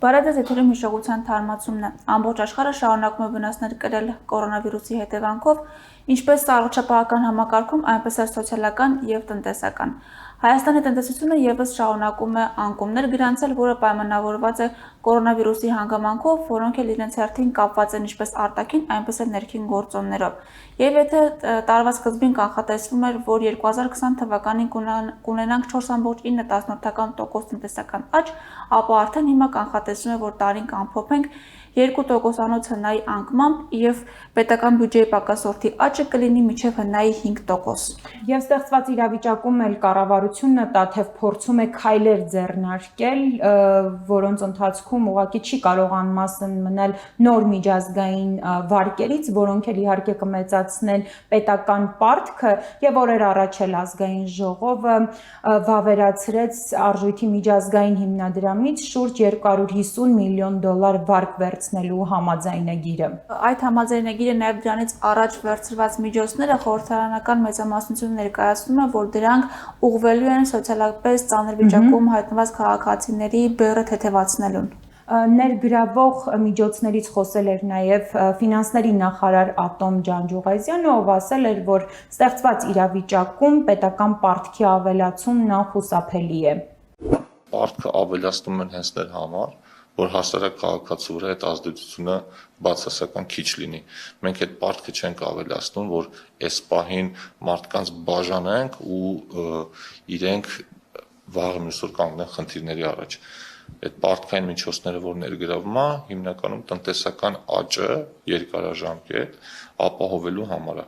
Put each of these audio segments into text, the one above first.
Բարեձեզ եթերում հիշողության թարմացումն է։ Ամբողջ աշխարհը շարունակում է վնասներ կրել կորոնավիրուսի հետևանքով, ինչպես առողջապահական համակարգում, այնպես էլ սոցիալական եւ տնտեսական։ Հայաստանի տնտեսությունը եւս շարունակում է անկումներ գրանցել, որը պայմանավորված է կորոնավիրուսի հանգամանքով, որոնք էլ իրենց հերթին կապված են ինչպես արտաքին, այնպես էլ ներքին գործոններով։ Եվ եթե տարվա սկզբին կանխատեսվում էր, որ 2020 թվականին կունենանք 4.9% տնտեսական աճ, ապա արդեն հիմա կանխատեսվում է, որ տարին կամփոփենք 2%-անոց հնայի անկմամբ եւ պետական բյուջեի պակասորդի աճը կլինի մինչեւ հնայի 5%։ Եվ ստեղծված իրավիճակում էլ կառավարությունը տաթև փորձում է քայլեր ձեռնարկել, որոնց ընթացքում ուղղակի չի կարող անմասն մնալ նոր միջազգային վարկերից, որոնք էլ իհարկե կմեծացնեն պետական պարտքը, եւ օրեր առաջ էլ ազգային ժողովը վավերացրեց արժույթի միջազգային հիմնադրամից շուրջ $250 միլիոն վարկ վերցնելու համաձայնագիրը։ Այդ համաձայնագիրը նաև դրանից առաջ վերցրված միջոցները խորհրդարանական մեծամասնությունը ներկայացնում է, որ դրանք ուղղվելու են սոցիալապես ծանր վիճակում հայտնված քաղաքացիների բեռը թեթևացնելուն։ Ներգրավող միջոցներից խոսել էր նաև ֆինանսների նախարար Ատոմ Ջանջուղազյանը, ով ասել էր, որ ստեղծված իրավիճակում պետական պարտքի ավելացումն անխուսափելի է։ Պարտքը ավելացնում են հենց դեր համար, որ հասարակ քաղաքացու վրա այդ ազդեցությունը բացասական քիչ լինի։ Մենք այդ պարտքը չենք ավելացնում, որ այս պահին մարդկանց բաժանենք ու իրենք վաղը մյուս օր կանգնեն խնդիրների առաջ։ Այդ պարտքային միջոցները, որ ներգրավում է, հիմնականում տնտեսական աճը երկարաժամկետ ապահովելու համար է։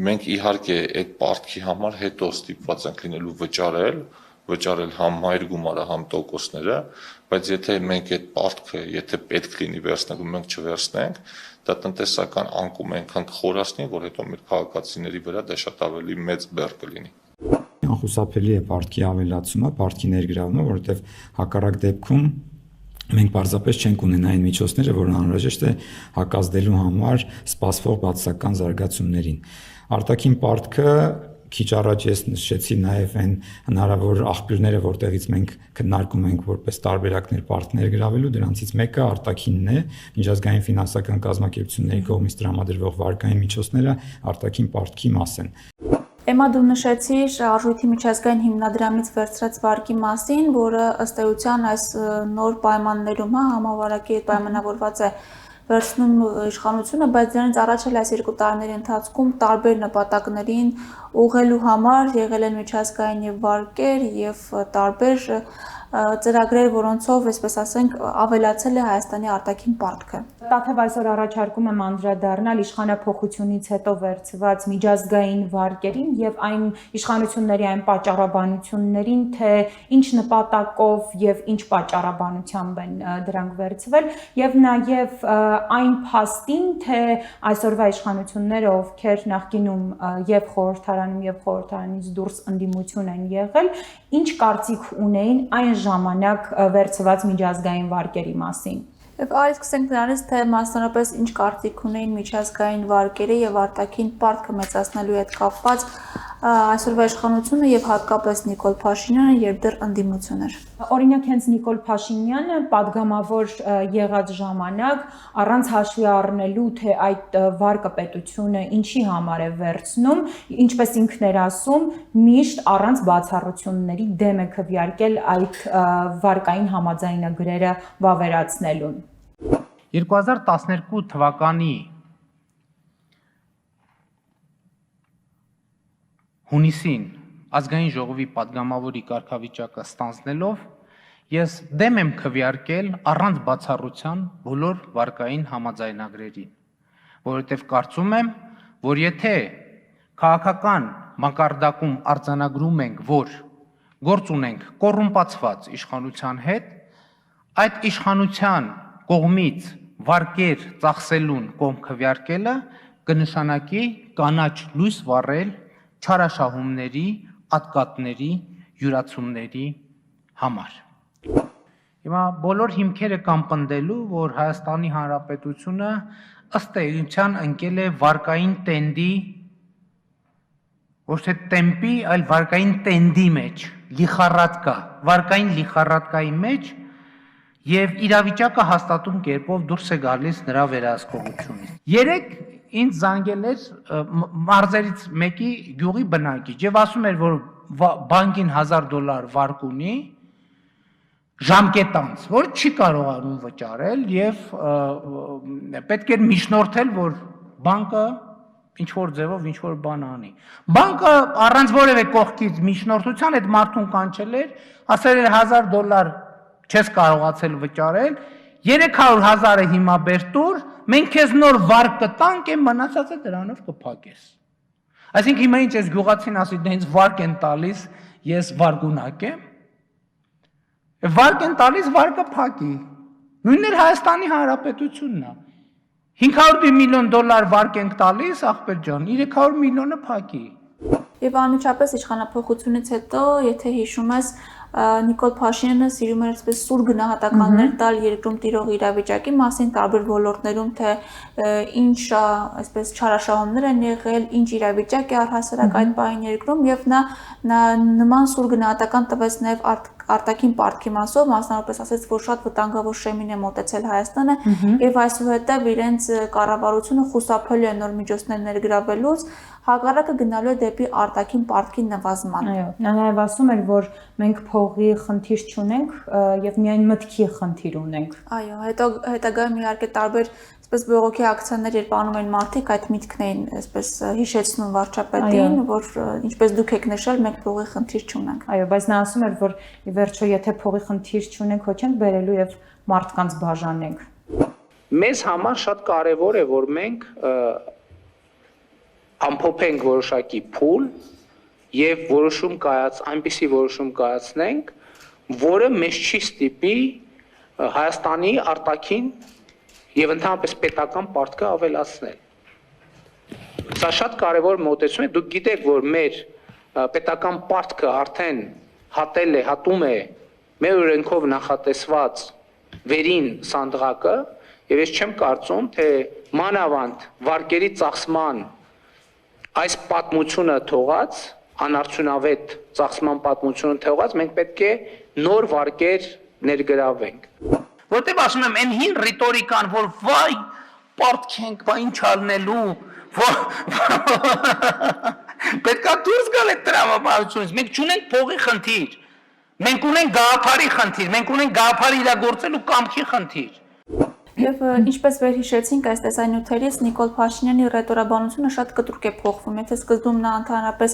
Մենք իհարկե այդ պարտքի համար հետո ստիպված ենք լինելու վճարել համ մայր գումարը, համ տոկոսները, բայց եթե մենք այդ պարտքը, եթե պետք լինի վերցնելու, մենք չվերցնենք, դա տնտեսական անկում այնքան կխորացնի, որ հետո մեր քաղաքացիների վրա դա շատ ավելի մեծ բեռ կլինի։ Անխուսափելի է պարտքի ավելացումը, պարտքի ներգրավումը, որովհետև հակառակ դեպքում մենք պարզապես չենք ունենա այն միջոցները, որ անհրաժեշտ է հակազդելու համար սպասվող բացասական զարգացումներին։ Արտաքին պարտքը քիչ առաջ ես նշեցի նաև այն հնարավոր աղբյուրները, որտեղից մենք քննարկում ենք որպես տարբերակներ պարտքներ գրավելու, դրանցից մեկը արտաքինն է, միջազգային ֆինանսական կազմակերպությունների կողմից տրամադրվող վարկային միջոցները արտաքին պարտքի մաս են։ Էմա դու նշեցիր արժույթի միջազգային հիմնադրամից վերցրած վարկի մասին, որը ըստ էության այս նոր պայմաններում համավարակի հետ պայմանավորված է վերցնում իշխանությունը, բայց դրանից առաջ էլ այս 2 տարիների ընթացքում տարբեր նպատակներին ուղղելու համար եղել են միջազգային եւ վարկեր եւ տարբեր ծրագրեր, որոնցով, այսպես ասենք, ավելացել է Հայաստանի արտաքին պարտքը։ Տաթև այսօր առաջարկում եմ անդրադառնալ իշխանափոխությունից հետո վերցված միջազգային վարկերին եւ այն իշխանությունների այն պատճառաբանություններին, թե ինչ նպատակով եւ ինչ պատճառաբանությամբ են դրանք վերցվել եւ նաեւ այն փաստին, թե այսօրվա իշխանությունները, ովքեր նախկինում եւ խորհրդարանում եւ խորհրդարանից դուրս ընդդիմություն են եղել, ինչ կարծիք ունեին այն ժամանակ վերցված միջազգային վարկերի մասին։ Եվ արի սկսենք նրանից, թե մասնավորապես ինչ կարծիք ունեին միջազգային վարկերը եւ արտաքին պարտքը մեծացնելու հետ կապված այսօրվա իշխանությունը եւ հատկապես Նիկոլ Փաշինյանը, երբ դեռ ընդդիմություն էր։ Օրինակ հենց Նիկոլ Փաշինյանը падգամավոր եղած ժամանակ առանց հաշվի առնելու, թե այդ վարկը պետությունը ինչի համար է վերցնում, ինչպես ինքն էր ասում, միշտ առանց բացառությունների դեմ է քվեարկել այդ վարկային համաձայնագրերը վավերացնելուն։ 2012 թվականի հունիսին ազգային ժողովի падգամավորի կարգավիճակը ստանձնելով ես դեմ եմ քվեարկել առանց բացառության բոլոր վարկային համաձայնագրերին, որովհետև կարծում եմ, որ եթե քաղաքական մակարդակում արձանագրում ենք, որ գործ ունենք կոռումպացված իշխանության հետ, այդ իշխանության կողմից վարկեր ծախսելուն կողմ քվեարկելը կնշանակի կանաչ լույս վառել չարաշահումների, ատկատների, յուրացումների համար։ Հիմա բոլոր հիմքերը կան պնդելու, որ Հայաստանի Հանրապետությունը ըստ էության ընկել է վարկային տենդի, ոչ թե տեմպի, այլ վարկային տենդի մեջ, լիխառատկա, վարկային լիխառատկայի մեջ եւ իրավիճակը հաստատուն կերպով դուրս է գալիս նրա վերահսկողությունից։ Երեք ինձ զանգել էր մարզերից մեկի գյուղի բնակիչ եւ ասում էր, որ բանկին $1000 վարկ ունի ժամկետանց, որ չի կարողանում վճարել եւ պետք էր միջնորդել, որ բանկը ինչ որ ձևով ինչ որ բան անի։ Բանկը առանց որևէ կողքից միջնորդության այդ մարդուն կանչել էր, ասել էր $1000 չես կարողացել վճարել, 300,000-ը հիմա բեր տուր, մենք քեզ նոր վարկ կտանք, եւ մնացածը դրանով կփակես։ Այսինքն հիմա ինչ էս գյուղացին ասի, դե ինձ վարկ են տալիս, ես վարգունակ եմ։ Վարկ են տալիս, վարկը փակի։ Նույնն էլ Հայաստանի Հանրապետությունն է։ $500 միլիոն վարկ ենք տալիս, ախպեր ջան, 300 միլիոնը փակի։ Եվ անմիջապես իշխանափոխությունից հետո, եթե հիշում ես, Նիկոլ Փաշինյանը սիրում էր այսպես սուր գնահատականներ տալ երկրում տիրող իրավիճակի մասին տարբեր ոլորտներում, թե ինչ այսպես չարաշահումներ են եղել, ինչ իրավիճակ է առհասարակ այդ պահին երկրում, եւ նա նման սուր գնահատական տվեց նաեւ արտաքին պարտքի մասով, մասնավորապես ասեց, որ շատ վտանգավոր շեմին է մոտեցել Հայաստանը եւ այսուհետեւ իրենց կառավարությունը խուսափելու է նոր միջոցներ ներգրավելուց, հակառակը գնալու է դեպի արտաքին պարտքի նվազման։ Այո, նա նաև ասում էր, որ մենք փողի խնդիր չունենք եւ միայն մտքի խնդիր ունենք։ Այո, հետագայում իհարկե տարբեր այսպես բողոքի ակցիաներ, երբ անում են մարդիկ, այդ միտքն էին այսպես հիշեցնում վարչապետին, որ ինչպես դուք եք նշել, մենք փողի խնդիր չունենք։ Այո, բայց նա ասում էր, որ ի վերջո եթե փողի խնդիր չունենք, ոչ ենք բերելու եւ մարդկանց բաժանենք։ Մեզ համար շատ կարեւոր է, որ մենք ամփոփենք որոշակի փուլ եւ այնպիսի որոշում կայացնենք, որը մեզ չի ստիպի Հայաստանի արտաքին եւ ընդհանրապես պետական պարտքը ավելացնել։ Սա շատ կարեւոր մոտեցում է, դուք գիտեք, որ մեր պետական պարտքը արդեն հատում է մեր օրենքով նախատեսված վերին սանդղակը, եւ ես չեմ կարծում, թե մանավանդ վարկերի ծախսման այս պատմությունը թողած, անարդյունավետ ծախսման պատմությունը թողած, մենք պետք է նոր վարկեր ներգրավենք։ Որտեւ ասում եմ, այն հին ռիտորիկան, որ վայ, պարտք ենք, բա ինչ ալնելու, պետք է դուրս գալ այդ տրամաբանությունից, մենք չունենք փողի խնդիր, մենք ունենք գաղափարի խնդիր, մենք ունենք գաղափարի իրագործելու կամքի խնդիր։ Եվ ինչպես վերհիշեցինք այս տեսանյութերից, Նիկոլ Փաշինյանի ռետորաբանությունը շատ կտրուկ է փոխվում։ Եթե սկզբում նա ընդհանրապես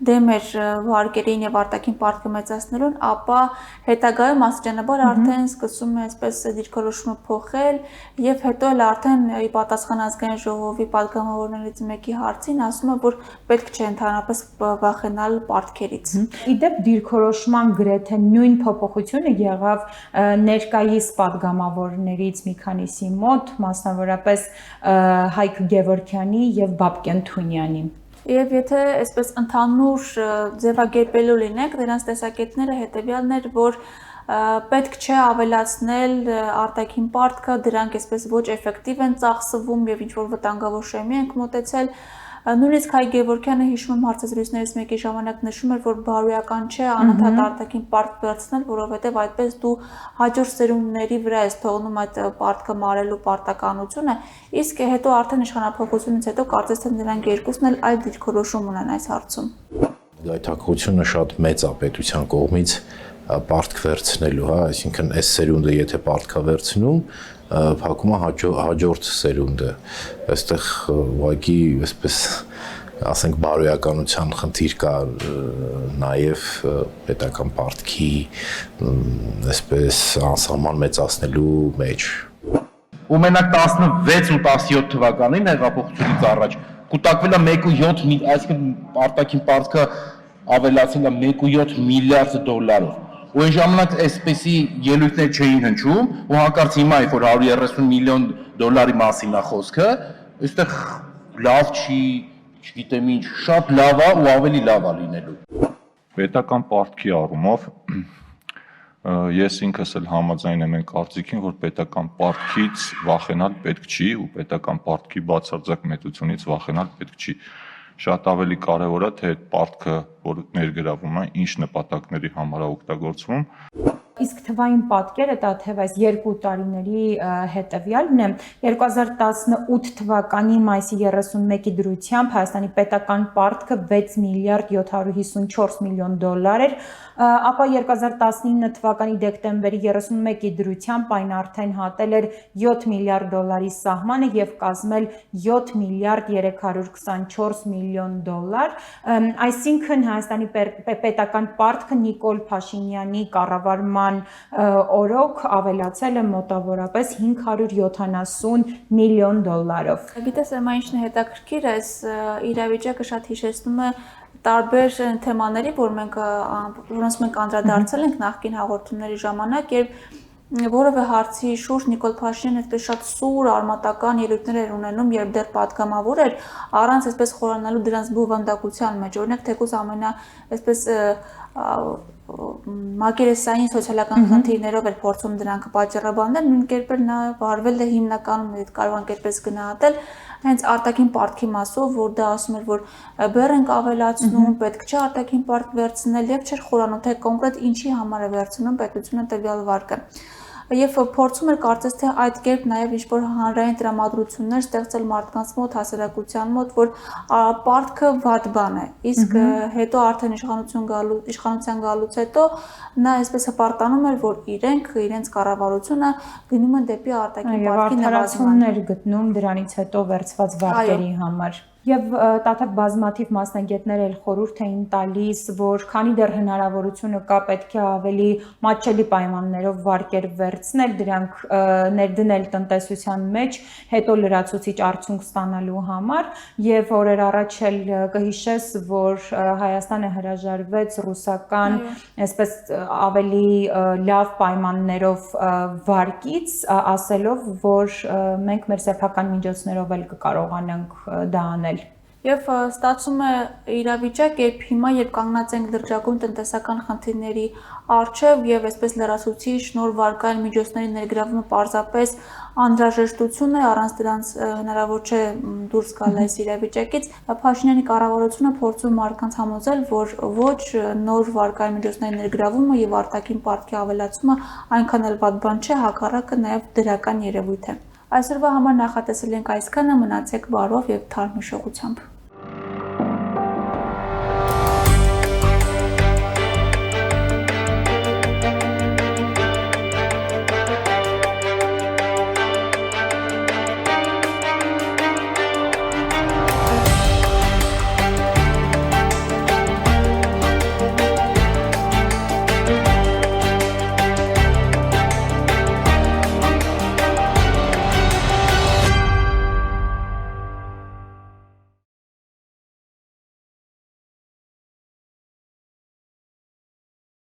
դեմ էր վարկերին եւ արտաքին պարտքը մեծացնելուն, ապա հետագայում աստիճանաբար արդեն սկսում է այսպես դիրքորոշումը փոխել եւ հետո էլ արդեն ի պատասխան ազգային ժողովի падգամավորներից մեկի հարցին ասում է, որ պետք չէ ընդհանրապես վախենալ պարտքերից։ Իդեպ դիրքորոշման գրեթե նույն փոփոխությունը եղավ ներկայիս падգամավորներից մի քանիսի մոտ, մասնավորապես Հայկ Գևորգյանի եւ Բաբկեն Թունյանի։ Եվ եթե այսպես ընդհանուր ձևակերպելու լինենք, դրանց տեսակետները հետեւյալն էր, որ պետք չէ ավելացնել արտաքին պարտքը, դրանք այսպես ոչ էֆեկտիվ են ծախսվում եւ ինչ որ վտանգավոր շեմի ենք մոտեցել։ Նույնիսկ Հայկ Գևորգյանը հիշում եմ հարցազրույցներից մեկի ժամանակ նշում էր, որ բարոյական չէ անընդհատ արտաքին պարտք վերցնել, որովհետև այդպես դու հաջորդ սերունդների վրա ես թողնում այդ պարտքը մարելու պարտականությունը, իսկ հետո արդեն իշխանափոխությունից հետո կարծես թե նրանք երկուսն էլ այլ դիրքորոշում ունեն այս հարցում։ Գայթակղությունը շատ մեծ է պետության կողմից պարտք վերցնելու, հա, այսինքն այս սերունդը եթե պարտքա վերցնում, փակում է հաջորդ սերունդը։ Այստեղ ուղղակի այսպես ասենք բարոյականության խնդիր կա նաև պետական պարտքի այսպես անսահման մեծացնելու մեջ։ Ու մենակ 16 ու 17 թվականին հեղափոխությունից առաջ կուտակվել է 1.7 այսինքն արտաքին պարտքը ավելացել է 1.7 միլիարդ դոլարով։ Ու այն ժամանակ այսպեսի ելույթներ չէին հնչում, ու հանկարծ հիմա որ 130 միլիոն դոլարի մասին է խոսքը, այստեղ լավ չի, չգիտեմ ինչ, շատ լավ է ու ավելի լավ է լինելու։ Պետական պարտքի առումով ես ինքս էլ համաձայն եմ այն կարծիքին, որ պետական պարտքից վախենալ պետք չի ու պետական պարտքի բացարձակ մեծությունից վախենալ պետք չի։ Շատ ավելի կարևոր է, թե այդ պարտքը, որ ներգրավում է, ինչ նպատակների համար է օգտագործվում։ Իսկ թվային պատկերը դա թեև այս 2 տարիների հետևյալն է 2018 թվականի մայիսի 31-ի դրությամբ Հայաստանի պետական պարտքը 6 միլիարդ 754 միլիոն դոլար էր, ապա 2019 թվականի դեկտեմբերի 31-ի դրությամբ այն արդեն հատել էր 7 միլիարդ դոլարի սահմանը եւ կազմել 7 միլիարդ 324 միլիոն դոլար, այսինքն Հայաստանի պետական պարտքը Նիկոլ Փաշինյանի կառավարման օրոք ավելացել է մոտավորապես 570 միլիոն դոլարով։ Գիտես, Էմմա, ինչն է հետաքրքիր, այս իրավիճակը շատ հիշեցնում է տարբեր թեմաների, որոնց մենք անդրադարձել ենք նախկին հաղորդումների ժամանակ, երբ որևէ հարցի շուրջ Նիկոլ Փաշինյանը այդպես շատ սուր արմատական ելույթներ էր ունենում, երբ դեռ պատգամավոր էր, առանց այսպես խորանալու դրանց բովանդակության մեջ, օրինակ թեկուզ այսպես մակերեսային սոցիալական խնդիրներով էր փորձում դրանք պատճառաբանել, նույն կերպ նա վարվել է հիմնականում կարող ենք այդպես գնահատել հենց արտաքին պարտքի մասով, որ դա ասում էր, որ բեռ ենք ավելացնում, պետք չէ արտաքին պարտք վերցնել եւ չէր խորանում, թե կոնկրետ ինչի համար է վերցնում պետությունը տվյալ վարկը։ Եվ փորձում էր կարծես թե այդ կերպ նաև ինչ-որ հանրային տրամադրություններ ստեղծել մարդկանց մոտ, հասարակության մոտ, որ պարտքը վատ բան է։ Իսկ հետո արդեն իշխանության գալուց հետո նա այսպես հպարտանում էր, որ իրենց կառավարությունը գնում են դեպի արտաքին պարտքի նվազման։ Արդարացումներ գտնում դրանից հետո վերցված վարկերի համար։ Եվ տաթև բազմաթիվ մասնագետներ էլ խորհուրդ էին տալիս, որ քանի դեռ հնարավորությունը կա, պետք է ավելի մատչելի պայմաններով վարկեր վերցնել, դրանք ներդնել տնտեսության մեջ, հետո լրացուցիչ արդյունք ստանալու համար, եւ օրեր առաջ էլ կհիշես, որ Հայաստանը հրաժարվեց ռուսական, այսպես ավելի լավ պայմաններով վարկից, ասելով, որ մենք մեր սեփական միջոցներով էլ կկարողանանք դա անել։ Եվ ստացվում է իրավիճակ, երբ կանգնած ենք լրջագույն տնտեսական խնդիրների առջև եւ այսպես լրացուցիչ նոր վարկային միջոցների ներգրավումը պարզապես անհրաժեշտություն է, առանց դրանց հնարավոր չէ դուրս գալ այս իրավիճակից, Փաշինյանի կառավարությունը փորձում մարդկանց համոզել, որ ոչ նոր վարկային միջոցների ներգրավումը եւ արտաքին պարտքի ավելացումը այնքան էլ վատ բան չէ, հակառակը նաեւ դրական երևույթ է։ Այսօրվա համար նախատեսել ենք այսքանը, մնացեք բարով եւ թարմ հիշողությամբ։